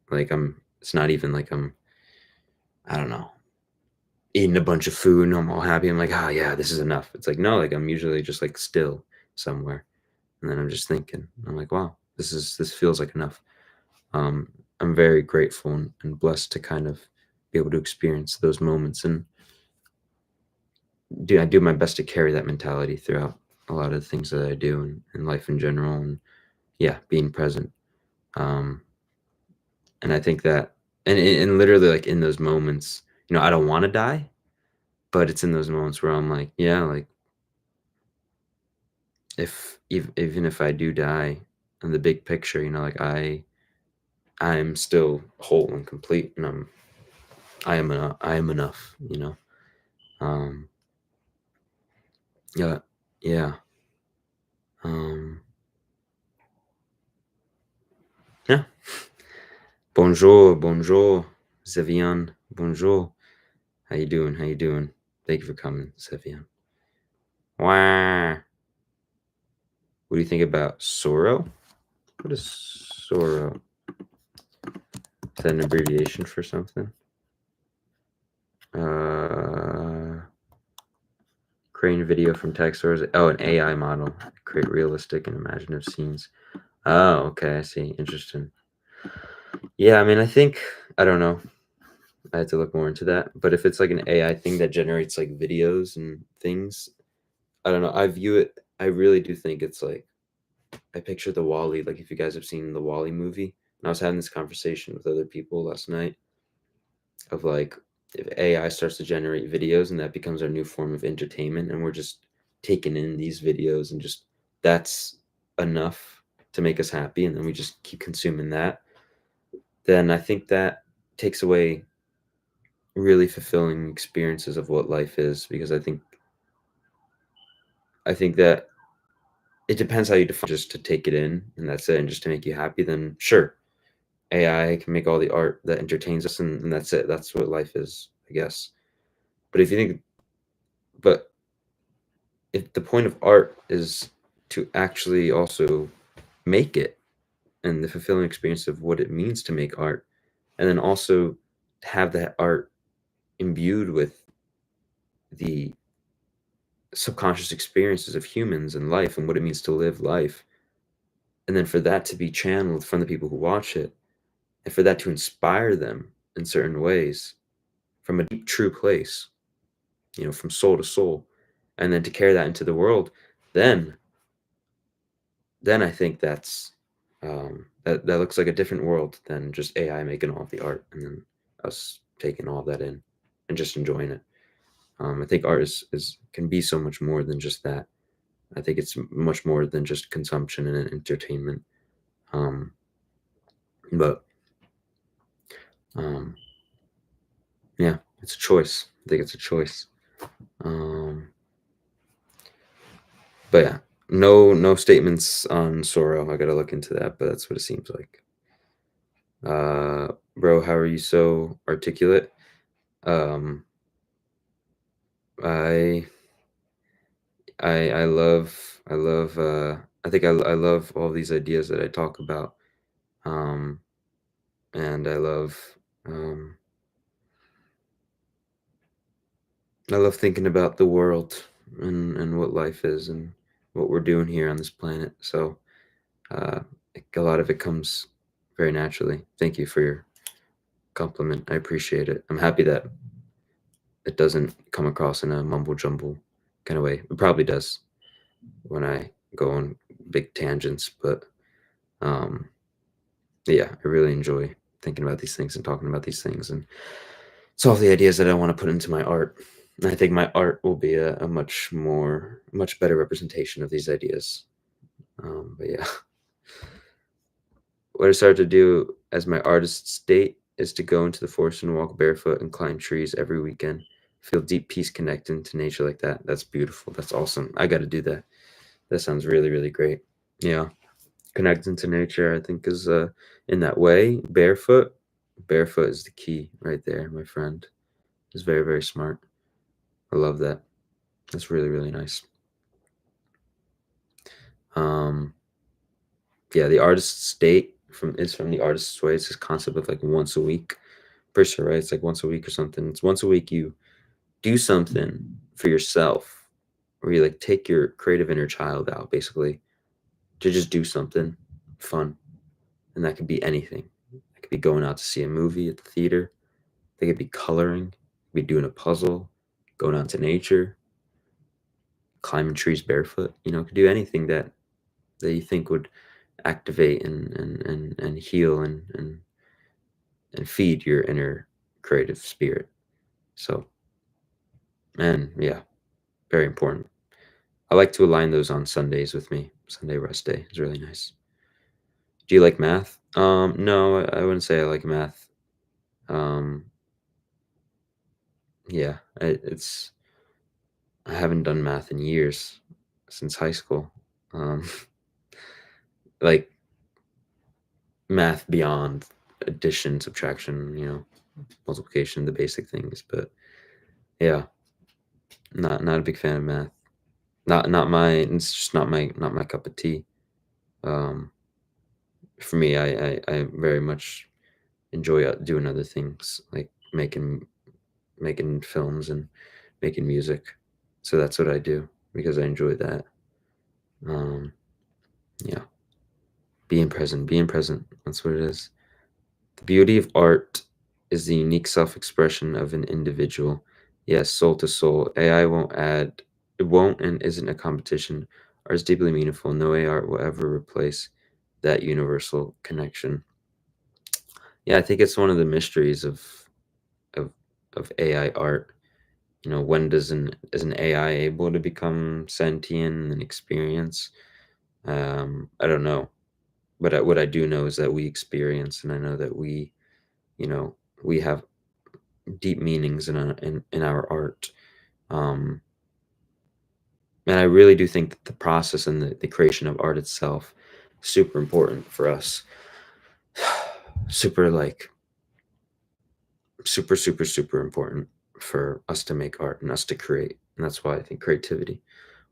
Like it's not even like I don't know, eating a bunch of food and I'm all happy. I'm like, oh yeah, this is enough. It's like, no, like I'm usually just like still somewhere. And then I'm just thinking, I'm like, wow, this feels like enough. Um, I'm very grateful and blessed to kind of be able to experience those moments, and I do my best to carry that mentality throughout a lot of the things that I do in life in general. And yeah, being present. Um, and I think that, and literally like in those moments, I don't want to die, but it's in those moments where I'm like, yeah, like even if I do die in the big picture, like I'm still whole and complete, and I am enough. Um, yeah, yeah, um, yeah. Bonjour, bonjour, Zevian, bonjour. How you doing? How you doing? Thank you for coming, Zevian. Wah. What do you think about Soro? What is Soro? Is that an abbreviation for something? Uh, Crane video from text source. Oh, an AI model. Create realistic and imaginative scenes. Oh, okay. I see. Interesting. Yeah, I mean, I don't know. I had to look more into that. But if it's like an AI thing that generates like videos and things, I don't know. I really do think it's like, I picture the Wall-E, like if you guys have seen the Wall-E movie. And I was having this conversation with other people last night of like, if AI starts to generate videos and that becomes our new form of entertainment, and we're just taking in these videos and just that's enough to make us happy, and then we just keep consuming that, then I think that takes away really fulfilling experiences of what life is, because I think that it depends how you define just to take it in and that's it and just to make you happy, then sure, AI can make all the art that entertains us, and that's it. That's what life is, I guess. But if you think but if the point of art is to actually also make it, and the fulfilling experience of what it means to make art, and then also have that art imbued with the subconscious experiences of humans and life and what it means to live life, and then for that to be channeled from the people who watch it, and for that to inspire them in certain ways from a deep, true place, from soul to soul, and then to carry that into the world, then I think that looks like a different world than just AI making all of the art and then us taking all that in and just enjoying it. I think art is can be so much more than just that. I think it's much more than just consumption and entertainment. Um, but um, yeah, it's a choice. I think it's a choice. Um, but yeah, no statements on Soro. I gotta look into that, but that's what it seems like. Bro, how are you so articulate? Um, I I think I love all these ideas that I talk about. Um, and um, I love thinking about the world and what life is and what we're doing here on this planet. So uh, a lot of it comes very naturally. Thank you for your compliment. I appreciate it. I'm happy that it doesn't come across in a mumble jumble kind of way. It probably does when I go on big tangents, but um, yeah, I really enjoy thinking about these things and talking about these things, and it's all the ideas that I want to put into my art. And I think my art will be a much better representation of these ideas. But yeah, what I started to do as my artist state is to go into the forest and walk barefoot and climb trees every weekend. Feel deep peace connecting to nature like that. That's beautiful. That's awesome. I got to do that. That sounds really, really great. Yeah. Connecting to nature, I think, is in that way. Barefoot is the key right there, my friend. It's very, very smart. I love that. That's really, really nice. Um, yeah, the artist's state from the artist's way. It's this concept of like once a week per se, right? It's like once a week or something. It's once a week you do something for yourself, where you like take your creative inner child out, basically, to just do something fun, and that could be anything. It could be going out to see a movie at the theater. They could be coloring, be doing a puzzle, going out to nature, climbing trees barefoot. Could do anything that you think would activate and heal and feed your inner creative spirit. So, and yeah, very important. I like to align those on Sundays with me. Sunday rest day is really nice. Do you like math? No, I wouldn't say I like math. Um, yeah, I haven't done math in years, since high school. Um, like math beyond addition, subtraction, multiplication, the basic things. But yeah, not a big fan of math. Not my. It's just not my cup of tea. Um, for me, I very much enjoy doing other things like making. making films and making music. So that's what I do because I enjoy that. Um, yeah, being present. That's what it is. The beauty of art is the unique self-expression of an individual. Yes, soul to soul. AI won't add, it won't and isn't a competition. Art is deeply meaningful. No AI art will ever replace that universal connection. Yeah, I think it's one of the mysteries of of AI art. You know, when does an is an AI able to become sentient and experience? I don't know, but what I do know is that we experience, and I know that we, you know, we have deep meanings in our art. Um, and I really do think that the process and the creation of art itself super important for us. Super like super important for us to make art and us to create. And that's why I think creativity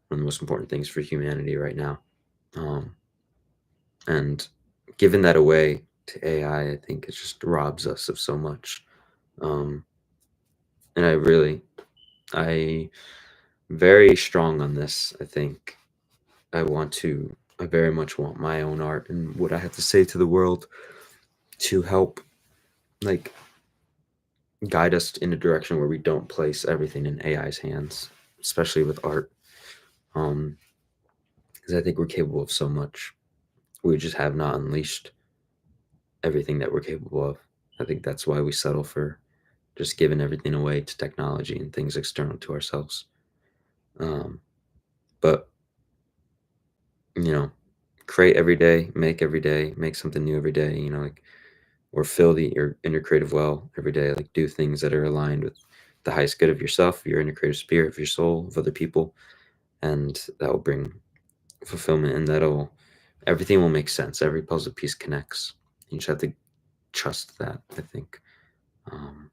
one of the most important things for humanity right now. Um, and giving that away to AI, I think it just robs us of so much. Um, and I very strong on this. I think I very much want my own art and what I have to say to the world to help, like, guide us in a direction where we don't place everything in AI's hands, especially with art. Um, because I think we're capable of so much. We just have not unleashed everything that we're capable of. I think that's why we settle for just giving everything away to technology and things external to ourselves. Um, but you know, create every day, make something new every day. You know, like or fill your inner creative well every day. Like do things that are aligned with the highest good of yourself, your inner creative spirit, of your soul, of other people, and that will bring fulfillment. And that'll everything will make sense. Every puzzle piece connects. You just have to trust that. I think. Um,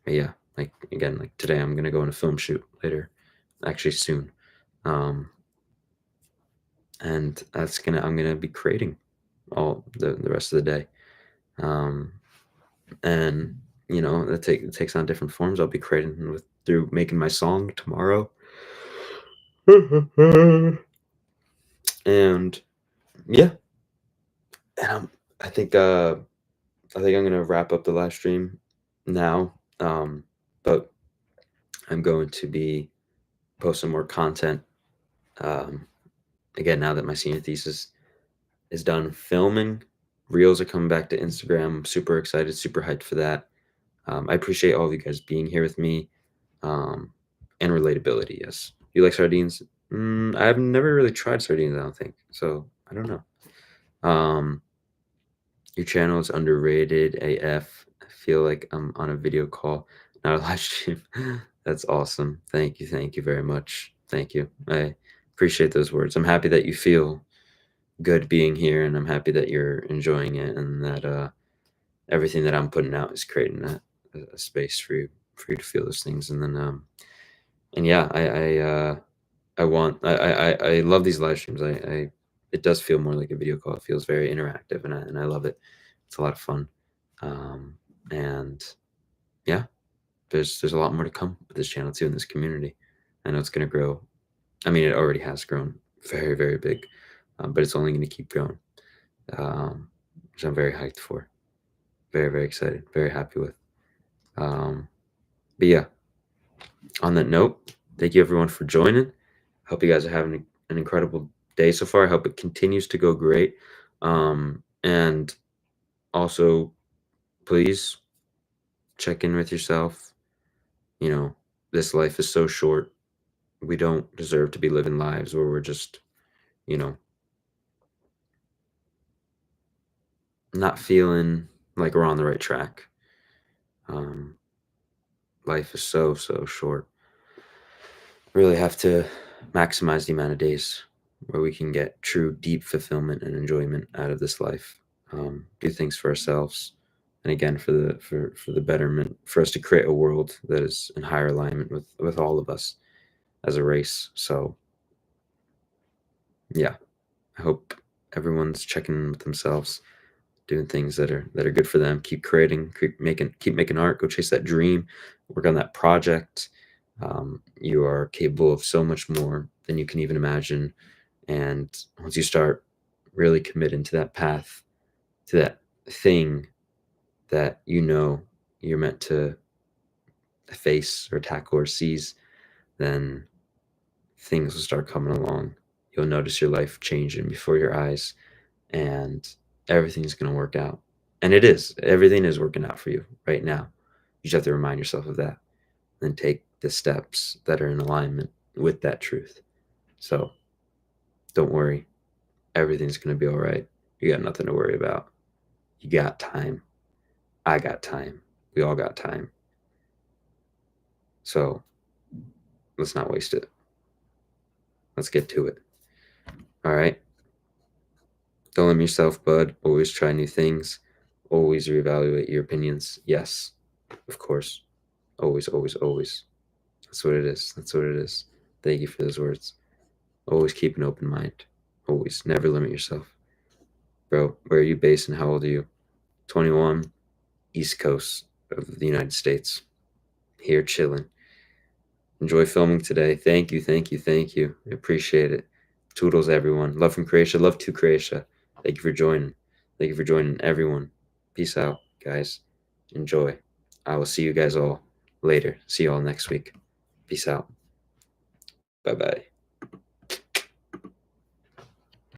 but yeah, like again, like today, I'm gonna go on a film shoot later, actually soon, and I'm gonna be creating all the rest of the day. Um, and it takes on different forms. I'll be creating with through making my song tomorrow, and yeah, and I think I think I'm gonna wrap up the live stream now. But I'm going to be posting more content. Um, again, now that my senior thesis is done filming, reels are coming back to Instagram. I'm super excited, super hyped for that. I appreciate all of you guys being here with me. Um, and relatability, yes. You like sardines? I've never really tried sardines, I don't think. So I don't know. Um, your channel is underrated AF. I feel like I'm on a video call, not a live stream. That's awesome. Thank you very much. Thank you. I appreciate those words. I'm happy that you feel good being here, and I'm happy that you're enjoying it, and that everything that I'm putting out is creating a space for you to feel those things. And then and yeah, I love these live streams. I it does feel more like a video call. It feels very interactive, and I love it. It's a lot of fun. Um, and yeah, there's a lot more to come with this channel too in this community. I know it's gonna grow. I mean, it already has grown very big, but it's only gonna keep growing. Um, which I'm very hyped for. Very excited. Very happy with. Um, but yeah, on that note, thank you everyone for joining. Hope you guys are having an incredible day so far. I hope it continues to go great. And also, please check in with yourself. You know, this life is so short. We don't deserve to be living lives where we're just, you know, not feeling like we're on the right track. Um, life is so short. Really have to maximize the amount of days where we can get true deep fulfillment and enjoyment out of this life. Do things for ourselves, and again for the betterment, for us to create a world that is in higher alignment with all of us as a race. So yeah, I hope everyone's checking in with themselves, doing things that are good for them. Keep creating, keep making art. Go chase that dream. Work on that project. You are capable of so much more than you can even imagine. And once you start really committing to that path, to that thing that you know you're meant to face or tackle or seize, then things will start coming along. You'll notice your life changing before your eyes, and everything's going to work out. And it is. Everything is working out for you right now. You just have to remind yourself of that and take the steps that are in alignment with that truth. So don't worry. Everything's going to be all right. You got nothing to worry about. You got time. I got time. We all got time. So let's not waste it. Let's get to it. All right. Don't limit yourself, bud. Always try new things. Always reevaluate your opinions. Yes, of course. Always, always, always. That's what it is. That's what it is. Thank you for those words. Always keep an open mind. Always. Never limit yourself. Bro, where are you based and how old are you? 21, East Coast of the United States. Here chilling. Enjoy filming today. Thank you, thank you, thank you. I appreciate it. Toodles, everyone. Love from Croatia. Love to Croatia. Thank you for joining. Thank you for joining, everyone. Peace out, guys. Enjoy. I will see you guys all later. See you all next week. Peace out. Bye-bye.